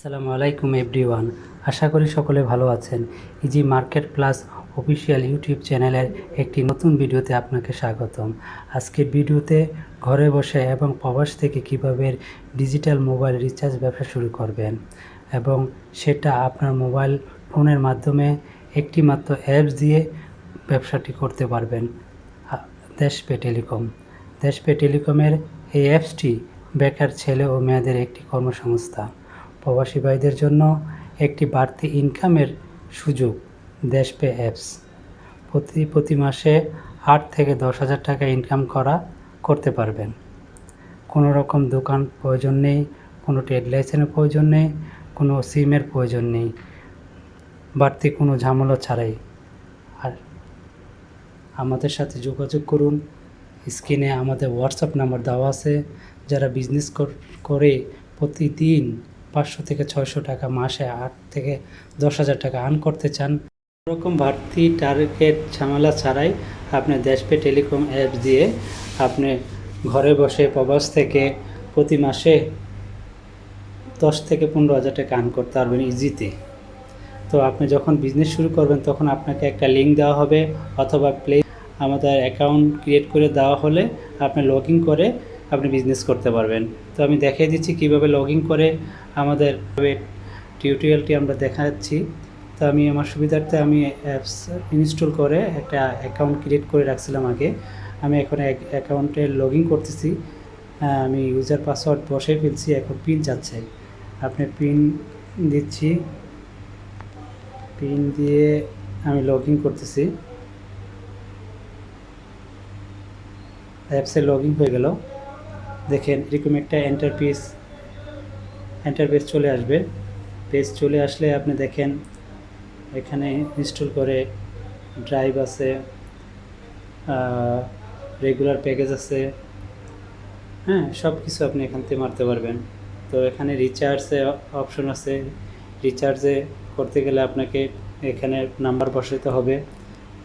আসসালামু আলাইকুম এভরিওয়ান। আশা করি সকলে ভালো আছেন। Easy market plus official YouTube চ্যানেলের একটি নতুন ভিডিওতে আপনাকে স্বাগতম। আজকের ভিডিওতে ঘরে বসে এবং প্রবাস থেকে কিভাবে ডিজিটাল মোবাইল রিচার্জ ব্যবসা শুরু করবেন এবং সেটা আপনার মোবাইল ফোনের মাধ্যমে একটি মাত্র অ্যাপস দিয়ে ব্যবসাটি করতে পারবেন। দেশপে টেলিকম। দেশপে টেলিকমের এই অ্যাপসটি বেকার ছেলে ও মেয়েদের একটি কর্মসংস্থা। প্রবাসী ভাইদের জন্য একটি বাড়তি ইনকামের সুযোগ। দেশপে অ্যাপস প্রতি মাসে 8 থেকে 10,000 টাকা ইনকাম করতে পারবেন। কোনো রকম দোকান প্রয়োজন নেই, কোনো ট্রেড লাইসেন্সের প্রয়োজন নেই, কোনো সিমের প্রয়োজন নেই, বাড়তি কোনো ঝামেলা ছাড়াই। আর আমাদের সাথে যোগাযোগ করুন। স্ক্রিনে আমাদের হোয়াটসঅ্যাপ নাম্বার দেওয়া আছে। যারা বিজনেস করে প্রতিদিন 500 থেকে 600 টাকা, মাসে 8 থেকে 10,000 টাকা আর্ন করতে চান, এরকম বাড়তি টার্গেট ঝামেলা ছাড়াই আপনি দেশপে টেলিকম অ্যাপ দিয়ে আপনি ঘরে বসে প্রবাস থেকে প্রতি মাসে 10 থেকে 15,000 টাকা আর্ন করতে পারবেন ইজিতে। তো আপনি যখন বিজনেস শুরু করবেন তখন আপনাকে একটা লিঙ্ক দেওয়া হবে অথবা আমাদের অ্যাকাউন্ট ক্রিয়েট করে দেওয়া হলে আপনি লগ ইন করে আপনি বিজনেস করতে পারবেন। তো আমি দেখিয়ে দিচ্ছি কিভাবে লগ ইন করে আমাদের টিউটোরিয়ালটি আমরা দেখাচ্ছি। তো আমি আমার সুবিধার্থে আমি অ্যাপস ইনস্টল করে একটা অ্যাকাউন্ট ক্রিয়েট করে রাখছিলাম আগে। আমি এখন অ্যাকাউন্টে লগ ইন করতেছি। আমি ইউজার পাসওয়ার্ড বসে ফেলছি, এখন পিন যাচ্ছে। আপনি পিন দিচ্ছি, পিন দিয়ে আমি লগ ইন করতেছি। অ্যাপসে লগ ইন হয়ে গেল। দেখেন এরকম একটা এন্টারপেজ চলে আসবে। পেজ চলে আসলে আপনি দেখেন এখানে ইনস্টল করে ড্রাইভ আছে, রেগুলার প্যাকেজ আছে, হ্যাঁ সব কিছু আপনি এখান থেকে মারতে পারবেন। তো এখানে রিচার্জে অপশন আছে। রিচার্জে করতে গেলে আপনাকে এখানে নাম্বার বসাতে হবে।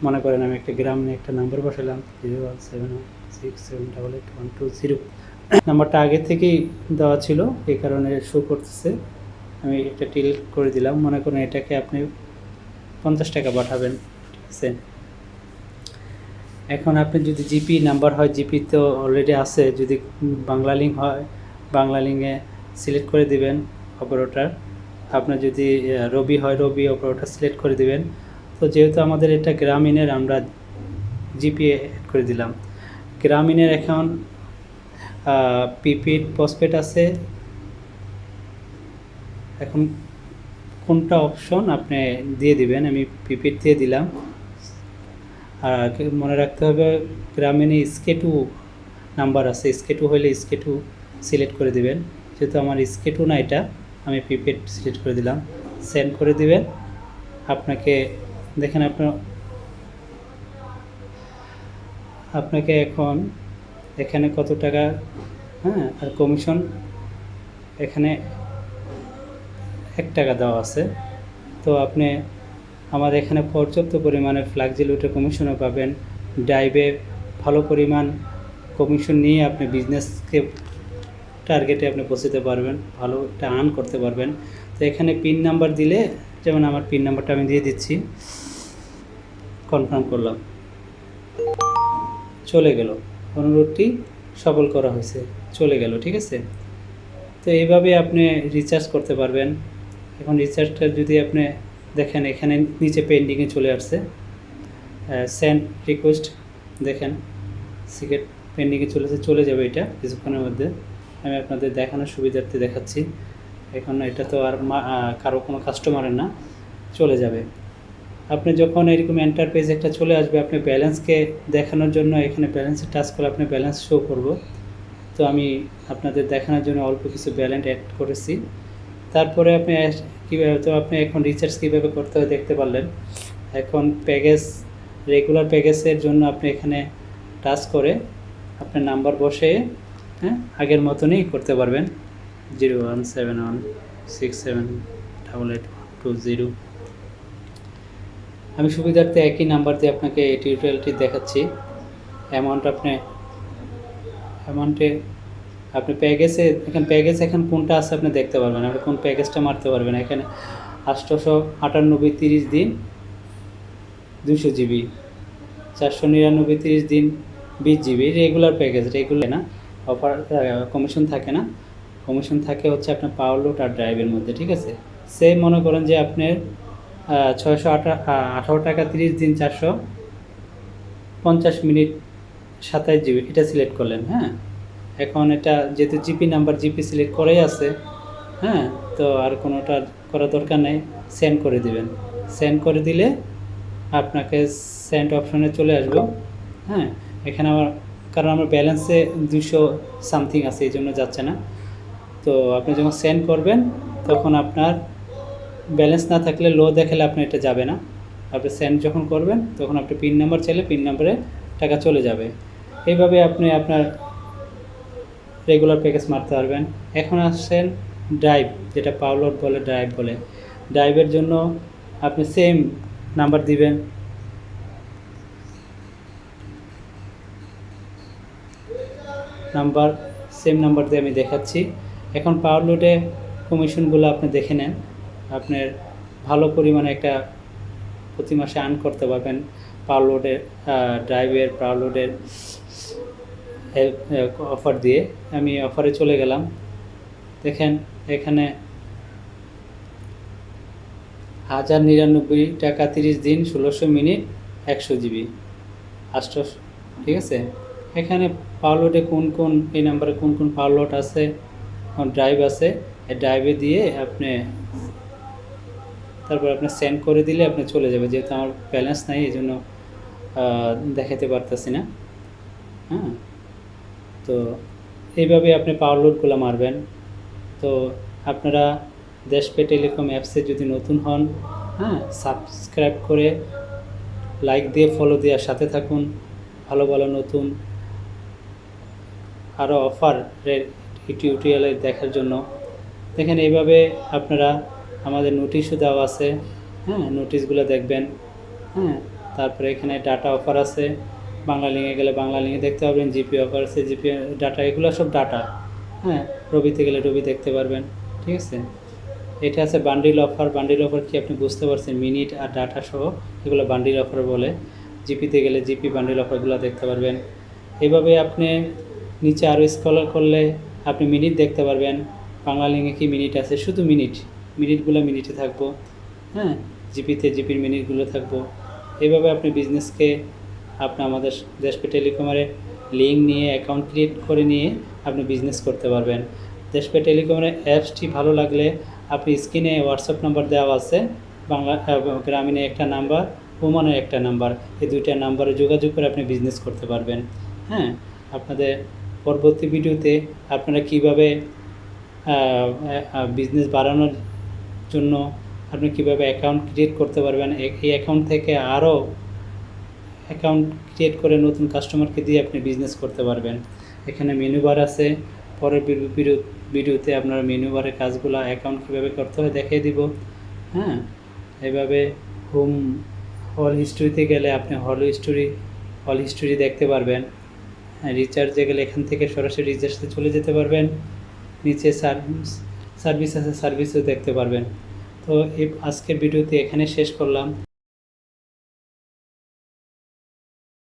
মনে করেন আমি একটা গ্রাম নিয়ে একটা নাম্বার বসালাম 017167812 নাম্বারটা আগে থেকেই দেওয়া ছিল, এই কারণে শো করতেছে। আমি একটা টিল করে দিলাম। মনে করেন এটাকে আপনি 50 টাকা পাঠাবেন, ঠিক আছে। এখন আপনি যদি জিপি নাম্বার হয়, জিপি তো অলরেডি আছে। যদি বাংলা লিঙ্ক হয়, বাংলা লিঙ্কে সিলেক্ট করে দিবেন অপারেটর। আপনার যদি রবি হয়, রবি অপারেটর সিলেক্ট করে দিবেন। তো যেহেতু আমাদের এটা গ্রামীণের, আমরা জিপি অ্যাড করে দিলাম। গ্রামীণের এখন প্রিপেড পোস্টপেড আছে। এখন কোনটা অপশন আপনি দিয়ে দিবেন। আমি প্রিপেড দিয়ে দিলাম। আর মনে রাখতে হবে গ্রামীণে SK2 নাম্বার আছে। SK2 হলে SK2 সিলেক্ট করে দিবেন। যেহেতু আমার SK2 না, এটা আমি প্রিপেড সিলেক্ট করে দিলাম। সেন্ড করে দিবেন। আপনাকে দেখেন আপনাকে এখন এখানে কত টাকা, হ্যাঁ, আর কমিশন এখানে 1 টাকা দেওয়া আছে। তো আপনি আমাদের এখানে পর্যাপ্ত পরিমাণে ফ্লাক্সিলিটি কমিশনও পাবেন। ড্রাইভে ভালো পরিমাণ কমিশন নিয়ে আপনি বিজনেসকে টার্গেটে আপনি পৌঁছতে পারবেন, ভালো একটা আর্ন করতে পারবেন। তো এখানে পিন নাম্বার দিলে, যেমন আমার পিন নাম্বারটা আমি দিয়ে দিচ্ছি, কনফার্ম করলাম, চলে গেল। অনুরোধটি সফল করা হয়েছে, চলে গেল, ঠিক আছে। তো এইভাবে আপনি রিচার্জ করতে পারবেন। এখন রিচার্জটা যদি আপনি দেখেন এখানে নিচে পেন্ডিংয়ে চলে আসছে, সেন্ড রিকোয়েস্ট, দেখেন সিকেট পেন্ডিংয়ে চলে যাবে এটা কিছুক্ষণের মধ্যে। আমি আপনাদের দেখানোর সুবিধার্থে দেখাচ্ছি। এখন এটা তো আর কারো কোনো কাস্টমারের না, চলে যাবে। আপনি যখন এরকম এন্টার পেজ একটা চলে আসবে, আপনি ব্যালেন্সকে দেখানোর জন্য এখানে ব্যালেন্সে টাচ করে আপনি ব্যালেন্স শো করব। তো আমি আপনাদের দেখানোর জন্য অল্প কিছু ব্যালেন্স অ্যাড করেছি। তারপরে আপনি কীভাবে, তো আপনি এখন রিচার্জ কীভাবে করতে হয় দেখতে পারলেন। এখন প্যাকেজ, রেগুলার প্যাকেজের জন্য আপনি এখানে টাচ করে আপনার নাম্বার বসে, হ্যাঁ, আগের মতনই করতে পারবেন। 017167882 আমি সুবিধার্থে একই নাম্বার দিয়ে আপনাকে এই টিউটোরিয়ালটি দেখাচ্ছি। অ্যামাউন্টে আপনি প্যাকেজে এখন কোনটা আছে আপনি দেখতে পারবেন, আপনি কোন প্যাকেজটা মারতে পারবেন। এখানে 898 30 দিন 200 জিবি, 499 30 দিন 20 জিবি, রেগুলার প্যাকেজ, রেগুলার না, অফার কমিশন থাকে না, কমিশন থাকে হচ্ছে আপনার পাওয়ার লোড আর ড্রাইভের মধ্যে, ঠিক আছে। সেম মনে করেন যে আপনার 618 টাকা 30 দিন 450 মিনিট 27 জিবি, এটা সিলেক্ট করলেন। হ্যাঁ, এখন এটা যেহেতু জিপি সিলেক্ট করেই আছে, হ্যাঁ, তো আর কোনোটা করার দরকার নেই, সেন্ড করে দিবেন। সেন্ড করে দিলে আপনাকে সেন্ড অপশনে চলে আসবো। হ্যাঁ, এখানে কারণ আমার ব্যালেন্সে 200 সামথিং আছে, এই জন্য যাচ্ছে না। তো আপনি যখন সেন্ড করবেন তখন আপনার ব্যালেন্স না থাকলে লো দেখালে আপনার এটা যাবে না। আপনি সেন্ড যখন করবেন তখন আপনি পিন নাম্বার চাইলে পিন নাম্বারে টাকা চলে যাবে। এইভাবে আপনি আপনার রেগুলার প্যাকেজ মারতে পারবেন। এখন আসছেন ড্রাইভ, যেটা পাওয়ার বলে, ড্রাইভ বলে। ড্রাইভের জন্য আপনি সেম নাম্বার দিবেন, সেম নাম্বার দিয়ে আমি দেখাচ্ছি। এখন পাওয়ার লোডে কমিশনগুলো আপনি দেখে নেন, আপনার ভালো পরিমাণে একটা প্রতি মাসে আর্ন করতে পারবেন পাওয়ার লোডের, ড্রাইভের পাওয়ার লোডের অফার দিয়ে। আমি অফারে চলে গেলাম, দেখেন এখানে 1099 টাকা 30 দিন 1600 মিনিট 100 জিবি 800, ঠিক আছে। এখানে পাওয়ার লোডে কোন এই নাম্বারে কোন পাওয়ার লোড আছে, ড্রাইভ আছে, এই ড্রাইভে দিয়ে আপনি তারপর আপনি সেন্ড করে দিলে আপনি চলে যাবে। যেহেতু আমার ব্যালেন্স নাই এই জন্য দেখাতে পারতেছি না। হ্যাঁ, তো এইভাবে আপনি পাওয়ার লোডগুলো মারবেন। তো আপনারা দেশপে টেলিকম অ্যাপসে যদি নতুন হন, হ্যাঁ, সাবস্ক্রাইব করে লাইক দিয়ে ফলো দেওয়ার সাথে থাকুন। ভালো ভালো নতুন আরও অফারের টিউটোরিয়াল দেখার জন্য দেখেন। এইভাবে আপনারা আমাদের নোটিশও দেওয়া আছে, হ্যাঁ, নোটিশগুলো দেখবেন। হ্যাঁ, তারপরে এখানে ডাটা অফার আছে, বাংলা লিঙ্কে গেলে বাংলা লিঙ্কে দেখতে পারবেন। জিপি অফার আছে, জিপি ডাটা, এগুলো সব ডাটা। হ্যাঁ, রবিতে গেলে রবি দেখতে পারবেন, ঠিক আছে। এটা আছে বান্ডিল অফার। বান্ডিল অফার কি আপনি বুঝতে পারছেন, মিনিট আর ডাটা সহ, এগুলো বান্ডিল অফার বলে। জিপিতে গেলে জিপি বান্ডিল অফারগুলো দেখতে পারবেন। এইভাবে আপনি নিচে আরও স্ক্রল করলে আপনি মিনিট দেখতে পারবেন। বাংলা লিঙ্কে কি মিনিট আছে, শুধু মিনিটগুলো মিনিটে থাকবো। হ্যাঁ, জিপিতে জিপির মিনিটগুলো থাকবো। এইভাবে আপনি বিজনেসকে আপনি আমাদের দেশপে টেলিকমের লিঙ্ক নিয়ে অ্যাকাউন্ট ক্রিয়েট করে নিয়ে আপনি বিজনেস করতে পারবেন। দেশপে টেলিকমের অ্যাপসটি ভালো লাগলে আপনি স্ক্রিনে হোয়াটসঅ্যাপ নাম্বার দেওয়া আছে, বাংলা গ্রামীণে একটা নাম্বার, ওমানের একটা নাম্বার, এই দুইটা নাম্বারে যোগাযোগ করে আপনি বিজনেস করতে পারবেন। হ্যাঁ, আপনাদের পরবর্তী ভিডিওতে আপনারা কীভাবে বিজনেস বাড়ানোর জন্য আপনি কীভাবে অ্যাকাউন্ট ক্রিয়েট করতে পারবেন, এই অ্যাকাউন্ট থেকে আরও অ্যাকাউন্ট ক্রিয়েট করে নতুন কাস্টমারকে দিয়ে আপনি বিজনেস করতে পারবেন। এখানে মেনু বার আছে, পরের ভিডিওতে আপনারা মেনু বারের কাজগুলো অ্যাকাউন্ট কীভাবে করতে হয় দেখিয়ে দিব। হ্যাঁ, এভাবে হল হিস্ট্রিতে গেলে আপনি হল হিস্ট্রি দেখতে পারবেন। রিচার্জে গেলে এখান থেকে সরাসরি রিচার্জে চলে যেতে পারবেন। নিচে সার্ভিস আছে, সার্ভিসও দেখতে পারবেন। তো এই আজকের ভিডিওতে এখানে শেষ করলাম।